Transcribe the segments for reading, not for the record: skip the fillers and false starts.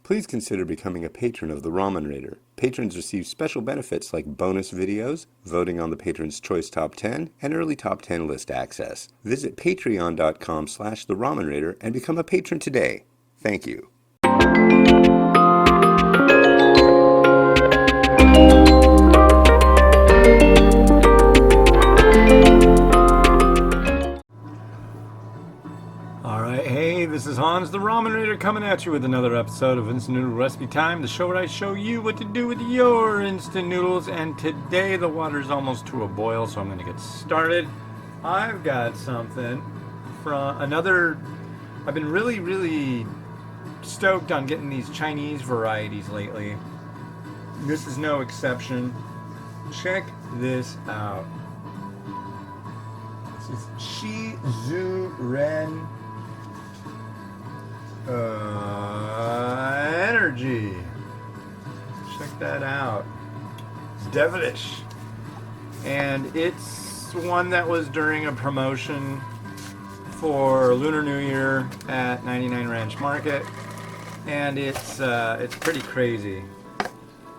Please consider becoming a patron of the Ramen Raider. Patrons receive special benefits like bonus videos, voting on the Patron's Choice Top 10, and early Top 10 list access. Visit patreon.com/the Ramen Raider and become a patron today. Thank you. Alright, hey, this is Hans the Ramen Raider coming at you with another episode of Instant Noodle Recipe Time, the show where I show you what to do with your instant noodles. And today the water's almost to a boil, so I'm going to get started. I've got something from another. I've been really stoked on getting these Chinese varieties lately. This is no exception. Check this out. This is Shi Zhu Ren Energy. Check that out. It's devilish. And it's one that was during a promotion for Lunar New Year at 99 Ranch Market. And it's pretty crazy.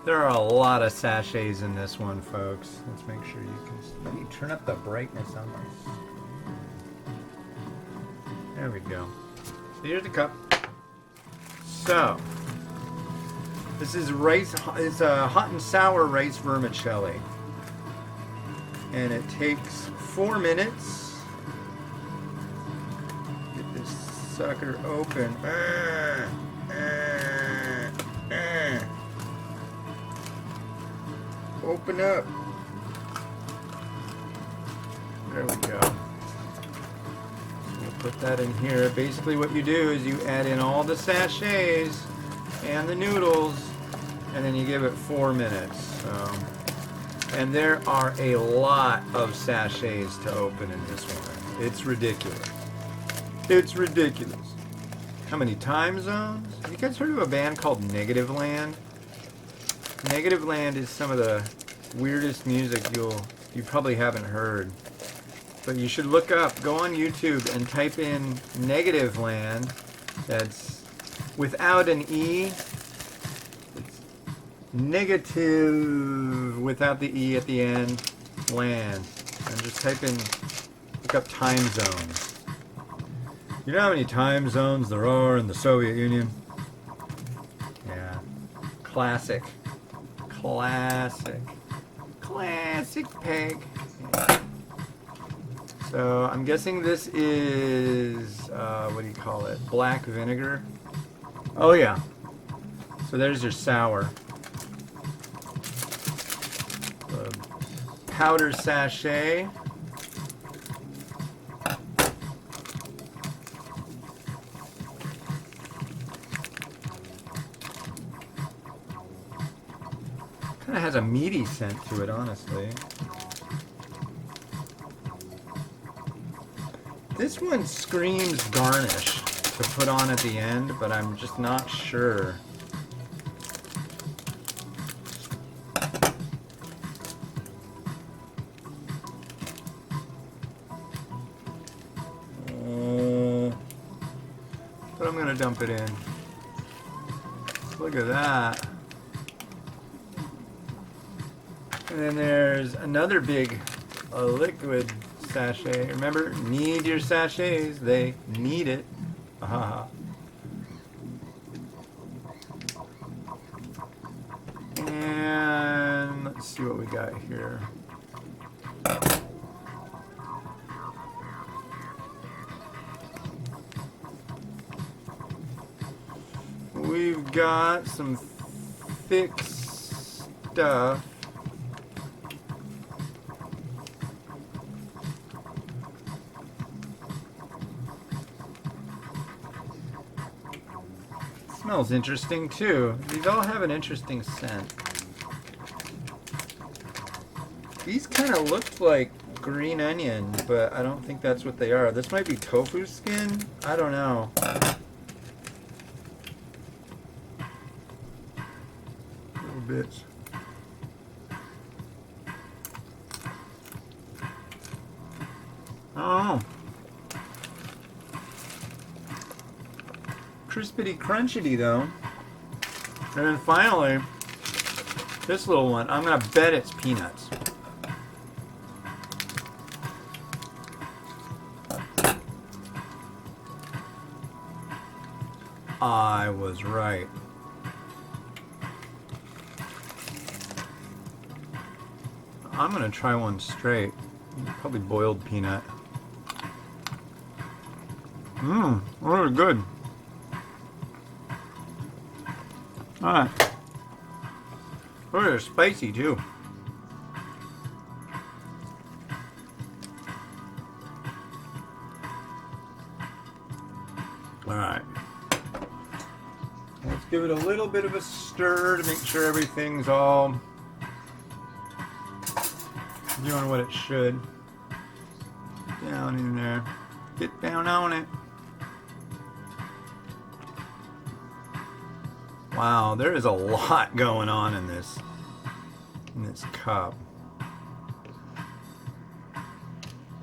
There are a lot of sachets in this one, folks. Let's make sure you can. Let me turn up the brightness on my screen. There we go. So here's the cup. So this is rice. It's a hot and sour rice vermicelli, and it takes 4 minutes. Get this sucker open. Open up. There we go. We'll put that in here. Basically what you do is you add in all the sachets and the noodles, and then you give it 4 minutes. So, and there are a lot of sachets to open in this one. It's ridiculous. It's ridiculous. How many time zones? Have you guys heard of a band called Negative Land? Negative Land is some of the weirdest music you probably haven't heard. But you should look up, go on YouTube and type in Negative Land. That's without an E. It's negative without the E at the end, land. And just type in, look up time zones. You know how many time zones there are in the Soviet Union? Yeah. Classic peg. Yeah. So I'm guessing this is what do you call it? Black vinegar. Oh yeah. So there's your sour. Powder sachet. Kind of has a meaty scent to it, honestly. This one screams garnish to put on at the end, but I'm just not sure. But I'm gonna dump it in. Look at that. And then there's another big liquid sachet. Remember, need your sachets. They need it. And let's see what we got here. We've got some thick stuff. Smells interesting too. These all have an interesting scent. These kind of looked like green onion, but I don't think that's what they are. This might be tofu skin? I don't know. Little bits. Oh. Crispity crunchity though. And then finally, this little one, I'm gonna bet it's peanuts. I was right. I'm gonna try one straight. Probably boiled peanut. Really good. Alright. Oh, they're spicy too. Alright. Let's give it a little bit of a stir to make sure everything's all doing what it should. Down in there. Get down on it. Wow, there is a lot going on in this cup.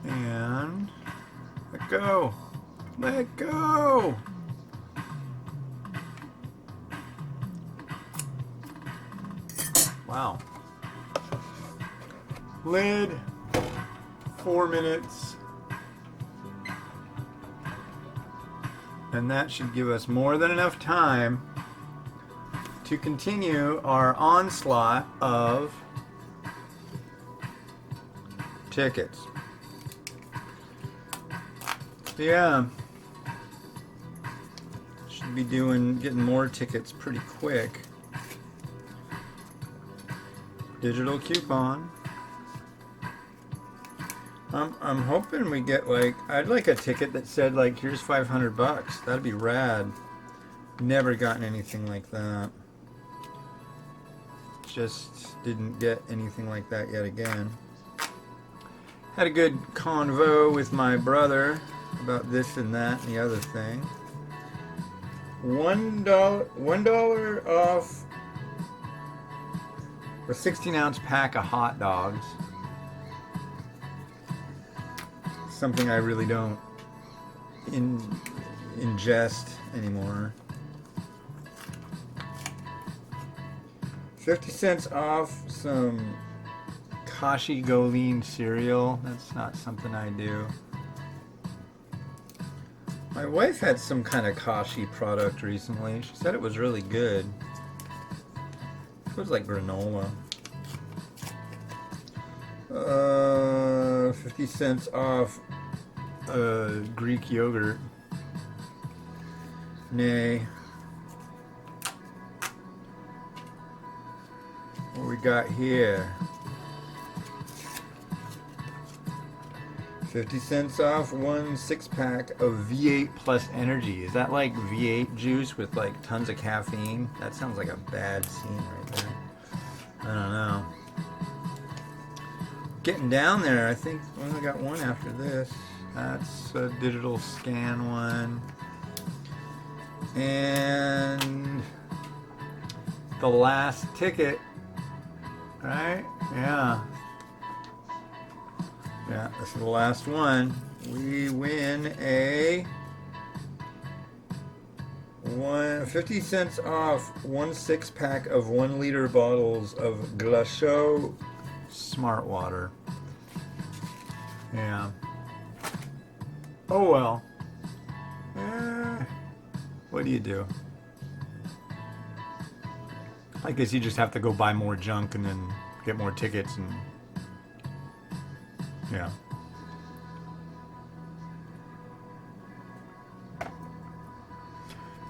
And let go. Let go. Wow. Lid, 4 minutes. And that should give us more than enough time to continue our onslaught of tickets. Yeah. Should be getting more tickets pretty quick. Digital coupon. I'm hoping we get I'd like a ticket that said here's $500. That'd be rad. Never gotten anything like that. Just didn't get anything like that yet again. Had a good convo with my brother about this and that and the other thing. $1 off a 16-ounce pack of hot dogs. Something I really don't ingest anymore. 50 cents off some Kashi Goleen cereal. That's not something I do. My wife had some kind of Kashi product recently. She said it was really good. It was like granola. 50 cents off Greek yogurt. Nay. What we got here? 50 cents off one 6-pack of V8 Plus Energy. Is that like V8 juice with tons of caffeine? That sounds like a bad scene right there. I don't know. Getting down there. I think we only got one after this. That's a digital scan one. And the last ticket. Right? Yeah. Yeah, this is the last one. We win a 50 cents off one 6-pack of 1 liter bottles of Glaciaux Smart Water. Yeah. Oh well. What do you do? I guess you just have to go buy more junk and then get more tickets and yeah.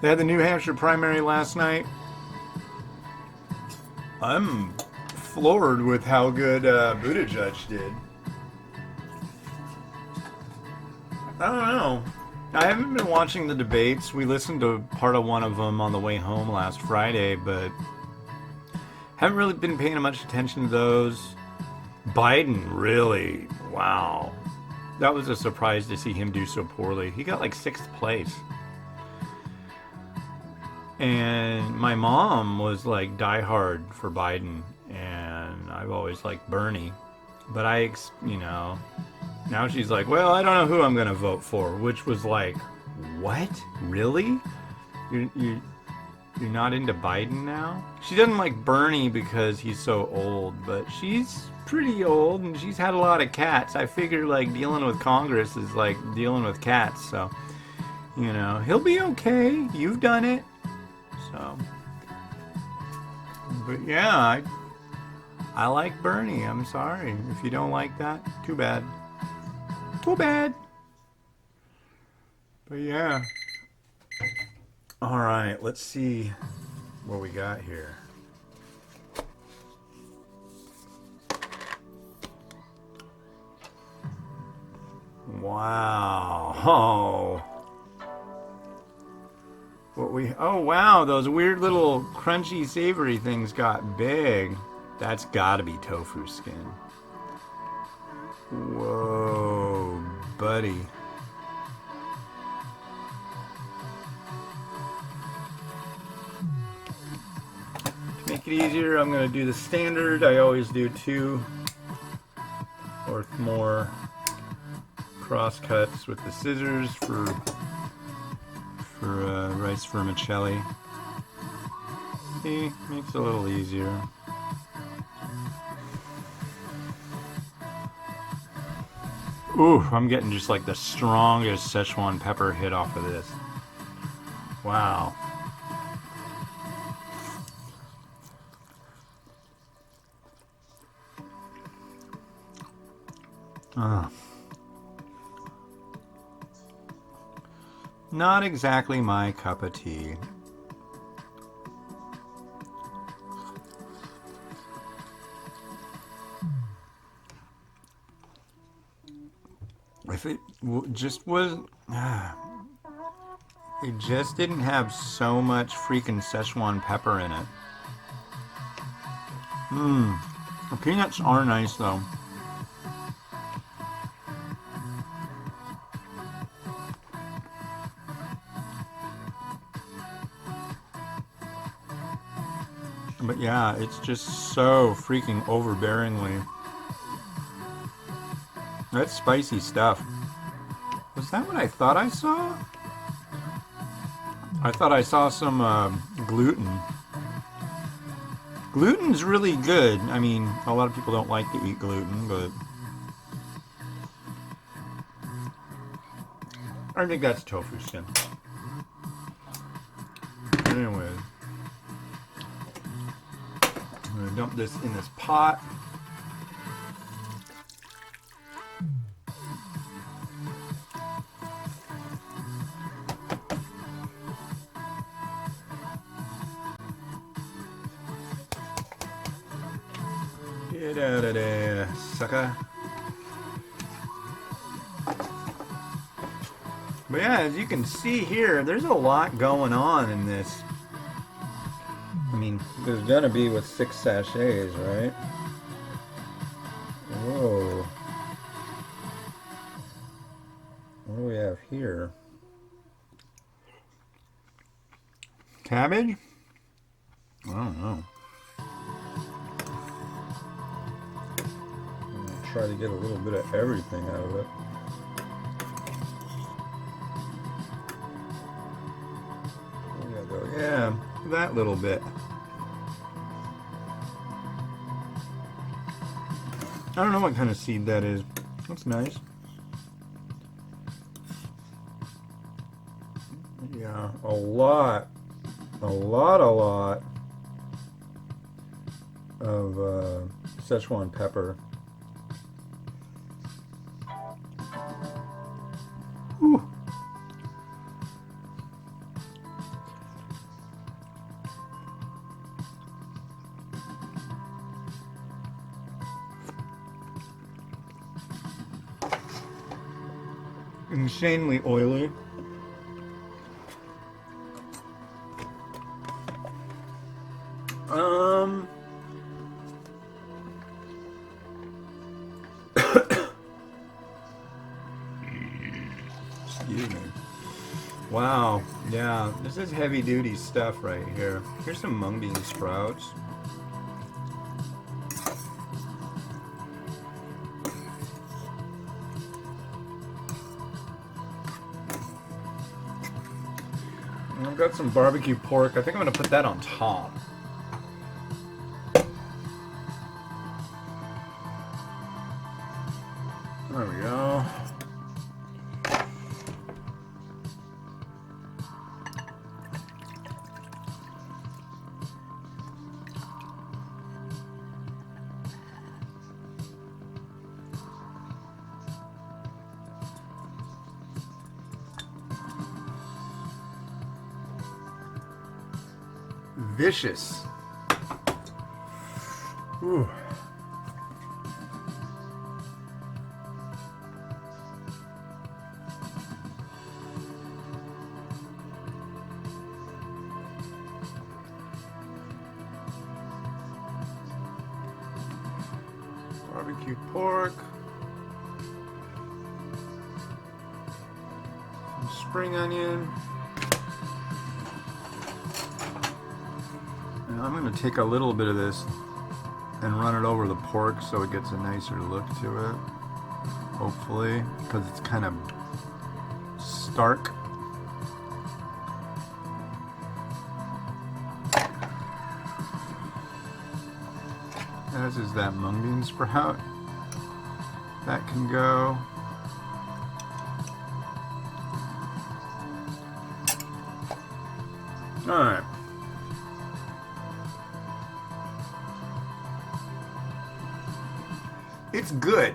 They had the New Hampshire primary last night. I'm floored with how good Buttigieg did. I don't know. I haven't been watching the debates. We listened to part of one of them on the way home last Friday, but haven't really been paying much attention to those. Biden, really, wow. That was a surprise to see him do so poorly. He got 6th place. And my mom was diehard for Biden, and I've always liked Bernie. But now she's well, I don't know who I'm going to vote for, which was what? Really? You're not into Biden now? She doesn't like Bernie because he's so old, but she's pretty old and she's had a lot of cats. I figure like dealing with Congress is like dealing with cats, so you know, he'll be okay. You've done it. So but yeah, I like Bernie. I'm sorry. If you don't like that, too bad. Too bad. But yeah. All right, let's see what we got here. Wow. Oh. Oh wow, those weird little crunchy savory things got big. That's gotta be tofu skin. Whoa, buddy. To make it easier, I'm gonna do the standard. I always do 2 or more cross cuts with the scissors for rice vermicelli. See, makes it a little easier. Ooh, I'm getting just like the strongest Szechuan pepper hit off of this. Wow. Not exactly my cup of tea. If it just was... it just didn't have so much freaking Szechuan pepper in it. The peanuts are nice though. But yeah, it's just so freaking overbearingly. That's spicy stuff. Was that what I thought I saw? I thought I saw some gluten. Gluten's really good. I mean, a lot of people don't like to eat gluten, but I think that's tofu skin. Anyway, I'm gonna dump this in this pot. Get out of there, sucker. But yeah, as you can see here, there's a lot going on in this. I mean, there's gonna be with 6 sachets, right? Whoa. What do we have here? Cabbage? I don't know. I'm gonna try to get a little bit of everything out of it. Yeah, that little bit. I don't know what kind of seed that is. That's nice. Yeah, a lot of Szechuan pepper. Whew. Insanely oily. Excuse me. Wow, yeah, this is heavy duty stuff right here. Here's some mung bean sprouts. I've got some barbecue pork. I think I'm going to put that on top. There we go. Vicious. Ooh. Barbecue pork. Some spring onion. And I'm going to take a little bit of this and run it over the pork so it gets a nicer look to it. Hopefully, because it's kind of stark. As is that mung bean sprout. That can go. Alright. It's good.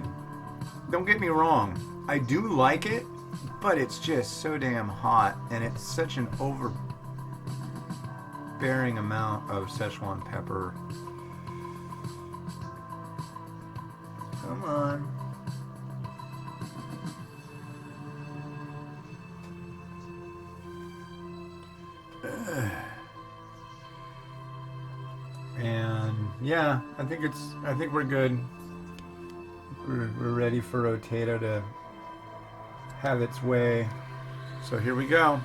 Don't get me wrong. I do like it, but it's just so damn hot, and it's such an overbearing amount of Szechuan pepper. Come on. And yeah, I think we're good. We're ready for Rotato to have its way. So here we go.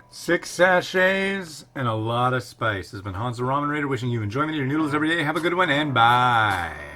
Six sachets and a lot of spice. This has been Hans the Ramen Raider wishing you enjoyment of your noodles every day. Have a good one and bye.